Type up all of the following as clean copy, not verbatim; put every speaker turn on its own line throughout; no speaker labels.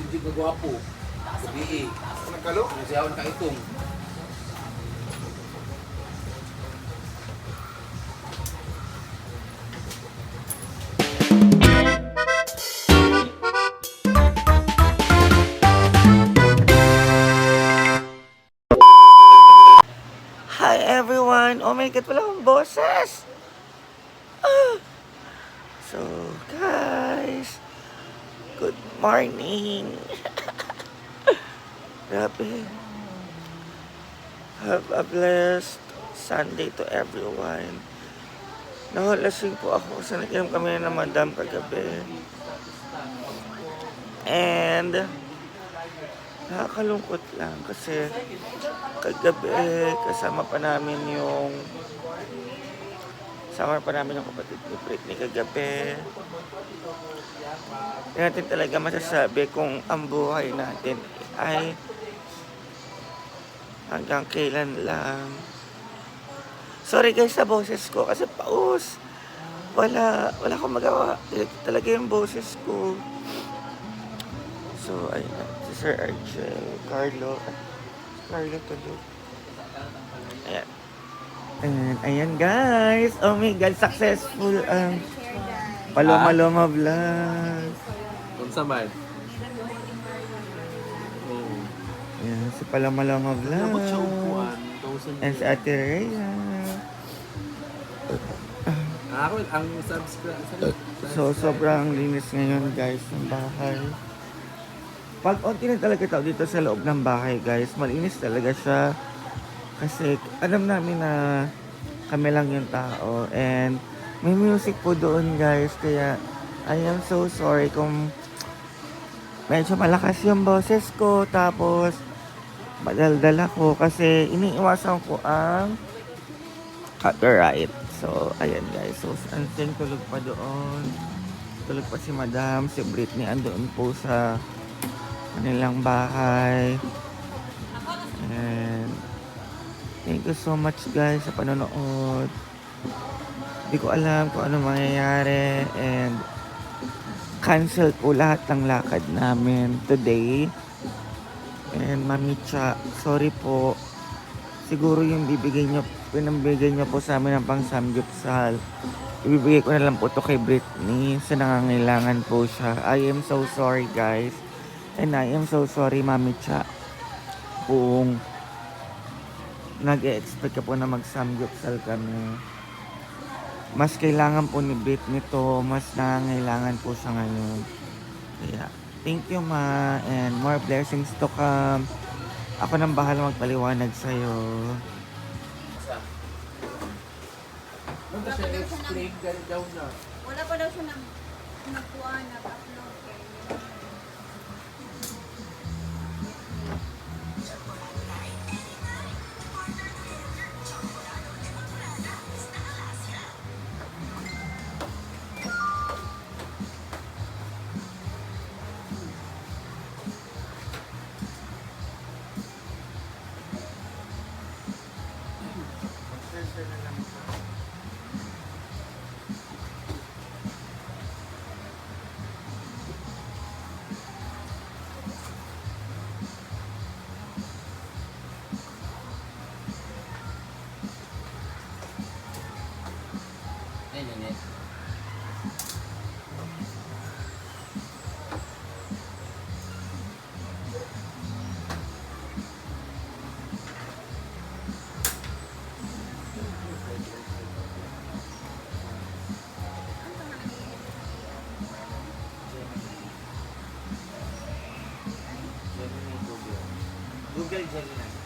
Hindi ka gwapo. Gabi
Nagkalo?
Nasiyawan ka itong.
Hi everyone! Oh my God, wala akong boses! So, guys, good morning! Grabe. Have a blessed Sunday to everyone. Nahulasing po ako sa nag-inom kami ng madam kagabi. And nakakalungkot lang kasi kagabi kasama pa namin yung kapatid ni Britney kagabi. Hindi natin talaga masasabi kung ang buhay natin ay hanggang kailan lang. Sorry guys sa boses ko kasi paus. Wala akong magawa. Talaga yung boses ko. So, ayun na. Si Sir Argel, Carlo tulog. Ayan. Ayan guys. Oh my God, successful ang Paloma Vlog.
Kung sa man. Oh.
Ayan, si Paloma Vlog.
Nabot siya upuan.
And si Ate Rhea.
Ako, ang subscribe.
So, sobrang linis ngayon guys ng bahay. Pag onti na talaga tao dito sa loob ng bahay guys, malinis talaga siya. Kasi alam namin na kami lang yung tao. And may music po doon guys. Kaya I am so sorry kung medyo malakas yung boses ko. Tapos madaldal ako kasi iniiwasan ko ang copyright. So, ayan guys. So, Anseng tulog pa doon. Tulog pa si Madam. Si Britney andoon po sa kanilang bahay. And thank you so much guys sa panonood. Hindi ko alam kung ano mangyayari. And cancel po lahat ng lakad namin today. And Mami Cha, sorry po. Siguro yung pinambigay nyo po sa amin ng pang samgyupsal. Ibibigay ko na lang po to kay Britney sa nangangailangan po siya. I am so sorry guys. And I am so sorry Mami Cha. Kung nag-e-expect ka po na mag-samgyupsal kami. Mas kailangan po ni Britney to. Mas nangangailangan po siya ngayon. Kaya, thank you ma. And more blessings to come. Ako nang bahala magpaliwanag sa'yo.
Ano siya explain daw na?
Wala pa daw siya nagkuha, nag-upload kay
Google Gemini.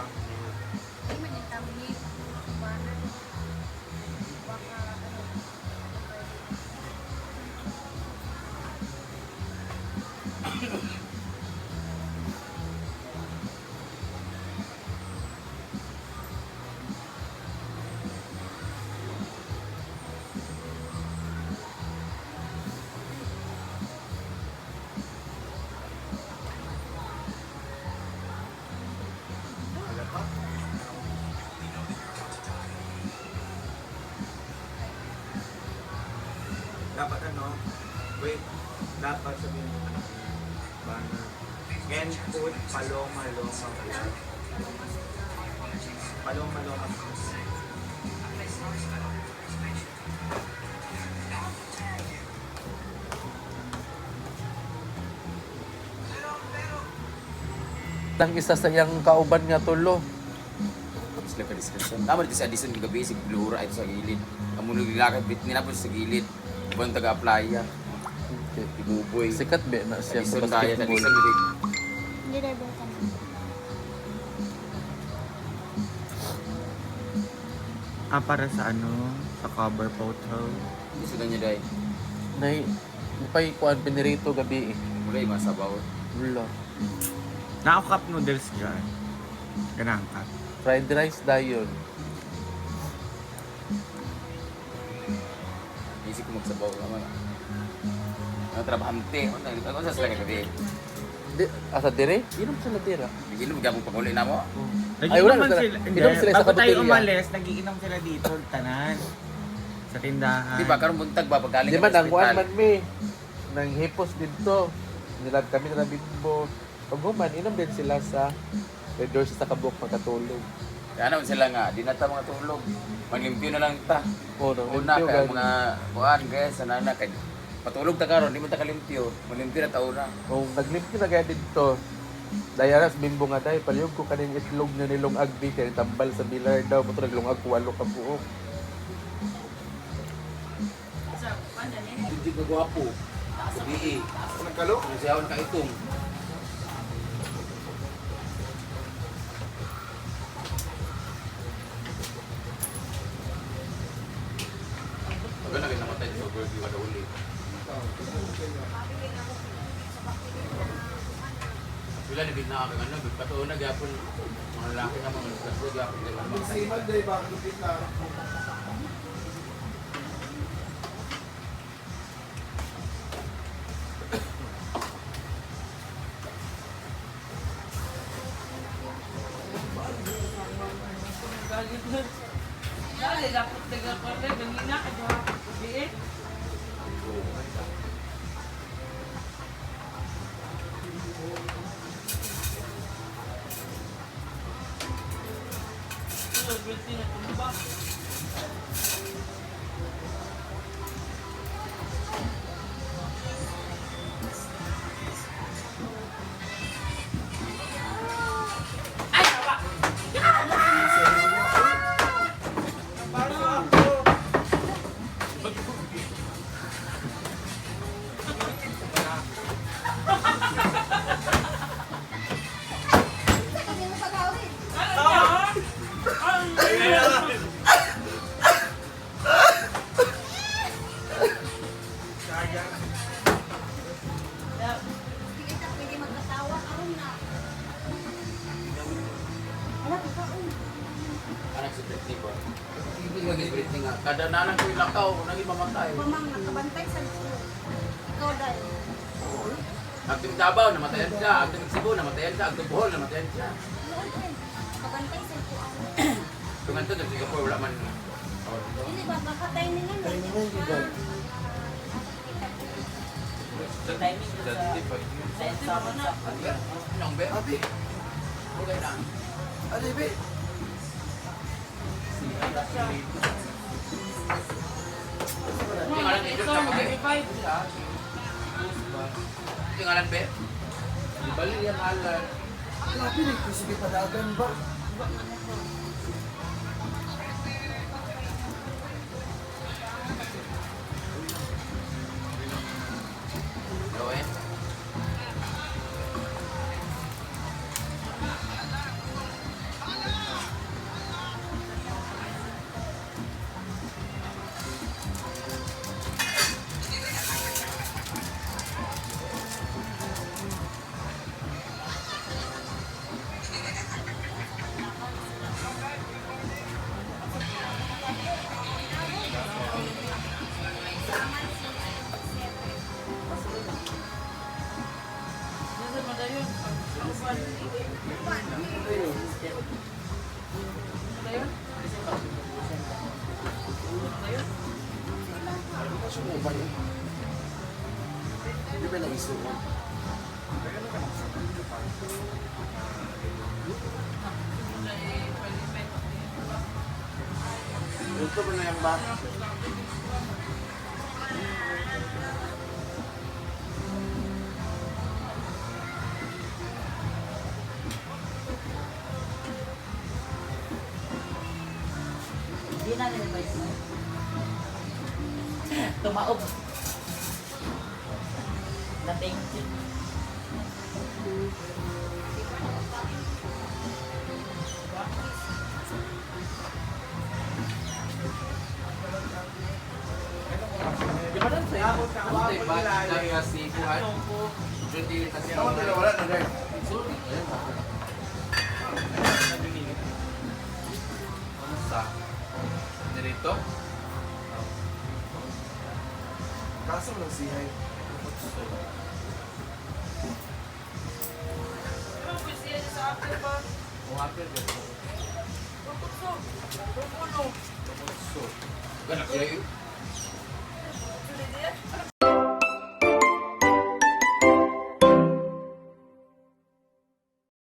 Hindi man yung tamig. Kumanan. Baka ano.
Dapat ano, wait, dapat sabihin mo ano, banner. Can put paloma-loma. Paloma-loma.
Tang isa sa iyang kauban nga tulo.
Tapos lang ka-discussion. Tama dito sa Addison gabi, si Blura ito sa gilid. Ang muna nilakad, ninapos sa gilid. Ibang taga-apply ya. Ibuboy.
Sikat be na siya sa
Addison kaya,
basketball.
Addison rig.
Hindi na ba ka na?
Para sa ano, sa cover photo.
Hindi sila niya dahil.
Nay, upay kuan pinirito gabi eh.
Mula yung masabaw.
Wala.
Naka-cup noodles dyan. Ganang cup.
Fried rice dayon.
Isip ko magsabaw naman. Ang trabahante. Ano sa sila kagabi?
Di asa dire? Inom sila dira.
Hindi mo gabong panguli na mo.
Ay, wala
Nagiinom
sila.
sila. Hindi,
Inom sila sa
bago tayo
cafeteria.
umalis, nagiinom sila dito, tanan. Sa tindahan.
Di ba, karong buntag ba, pag galing
Di
ka
man
sa
ang kuan
ospital.
man mi. Nang hipos dito. Nilad kami na bimbo. Pag human, inom din sila sa Red Doors sa kabuk magkatulog.
Kaya naman sila nga, di na ta mga tulog. Manglimpyo na lang ta.
O, nang
Una
limpyo,
kaya
gani.
mga kuan guys, sanana kay patulog ta karon, di mo ta kalimpyo. Manglimpyo na ta una.
Kung naglimpyo na kaya dito, dayaras bimbo nga dahil palihog ko kaning itlog na nilong agbi kaya tambal sa bilar daw mo naglungag ko walo ka buok.
Hindi ka gwapo. Sabi nagkalo? Siyawan ka itong. Pagka na namatay sa bird, di wala uli. Wala na bin na ako ano, patuon na gyapon mga lalaki na mga kaso gyapon nila mga.
Dali, dapat taga-korte, ganina, kaya biit. Ito, birthday na tumba.
Sabi mo pag-awin. Hindi ka pwede magkasawa. Karoon na. Alam ko ka,
Anak si Britney ba? Hindi nga si Britney nga. Kada nanang ko ilakaw, naging mamatay.
mamang nakabantay sa gusto. Ikaw dahil.
Agting Davao, namatayan siya. Agting Cebu, namatayan siya. Agting Bohol, namatayan siya.
Noon din. Kabantay sa kuwan.
Kung ito, sa Singapore, wala man.
Hindi ba, kakatay nila na.
Sa timing ko sa sama na.
Anong be? Abi. Okay na. Abi, be. Yung ngalan ni Diyos na pag-e. Yung ngalan be? Bali yung ngalan. Gawin. Hindi ba lang isuot? Ito ba na yung ba?
Hindi na nila ba yun? Tumaob. Dating.
Di ba lang sa'yo? Ano tayo ba? Dahil si Buhan? Hindi kasi
Tama nila wala na guys.
Sorry. Ano sa? Dito?
Kaso lang siya.
Ano ba siya sa after ba?
Kung apel ka.
Pupukso. Pupulo.
So, ganap sila yun.
Sulit yan?